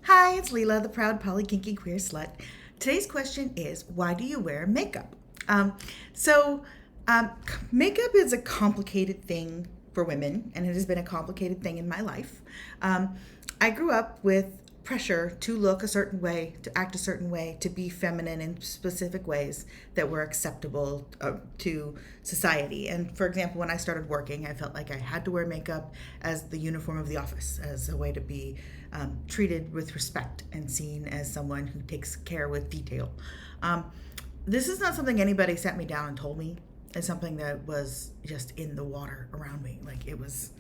Hi, it's Leela, the proud Poly Kinky Queer Slut. Today's question is, why do you wear makeup? Um, so, um, Makeup is a complicated thing for women, and it has been a complicated thing in my life. Um, I grew up with pressure to look a certain way, to act a certain way, to be feminine in specific ways that were acceptable to society. And for example, when I started working, I felt like I had to wear makeup as the uniform of the office, as a way to be treated with respect and seen as someone who takes care with detail. Um, this is not something anybody sat me down and told me. It's something that was just in the water around me. It was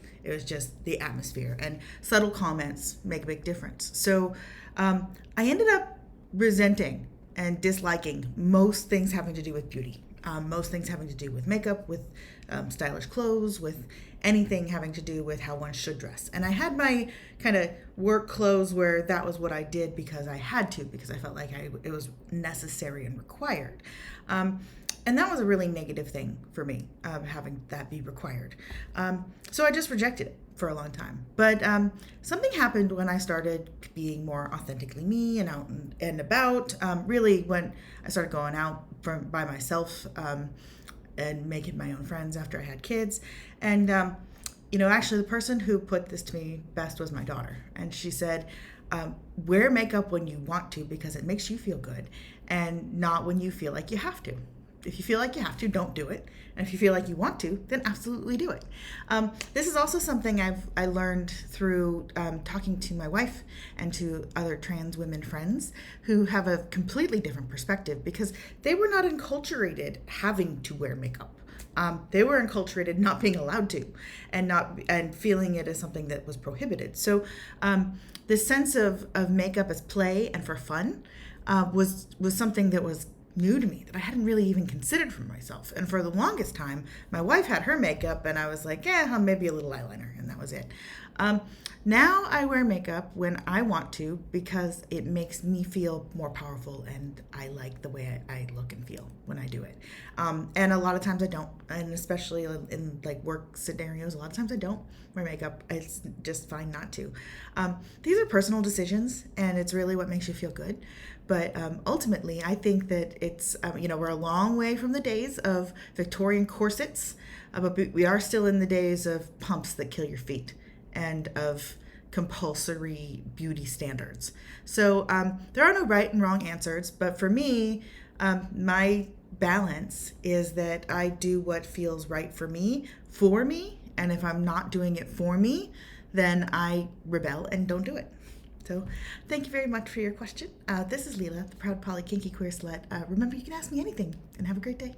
just the atmosphere, and subtle comments make a big difference. So I ended up resenting and disliking most things having to do with beauty. Most things having to do with makeup, with stylish clothes, with anything having to do with how one should dress. And I had my kind of work clothes where that was what I did because I had to, because I felt like it was necessary and required. And that was a really negative thing for me, having that be required. So I just rejected it for a long time. But something happened when I started being more authentically me and out and about. Really, when I started going out by myself and making my own friends after I had kids. And, actually, the person who put this to me best was my daughter. And she said, wear makeup when you want to because it makes you feel good, and not when you feel like you have to. If you feel like you have to, don't do it. And if you feel like you want to, then absolutely do it. This is also something I learned through talking to my wife and to other trans women friends who have a completely different perspective, because they were not enculturated having to wear makeup. They were enculturated not being allowed to, and feeling it as something that was prohibited. So the sense of makeup as play and for fun was something that was new to me, that I hadn't really even considered for myself. And for the longest time, my wife had her makeup and I was like, maybe a little eyeliner, and that was it. Now I wear makeup when I want to because it makes me feel more powerful, and I like the way I look and feel when I do it. And a lot of times I don't, and especially in like work scenarios, a lot of times I don't wear makeup. It's just fine not to. These are personal decisions, and it's really what makes you feel good. But ultimately, I think that it's, we're a long way from the days of Victorian corsets, but we are still in the days of pumps that kill your feet and of compulsory beauty standards. So there are no right and wrong answers, but for me, my balance is that I do what feels right for me, and if I'm not doing it for me, then I rebel and don't do it. So thank you very much for your question. This is Leela, the proud Poly Kinky Queer Slut. Remember, you can ask me anything, and have a great day.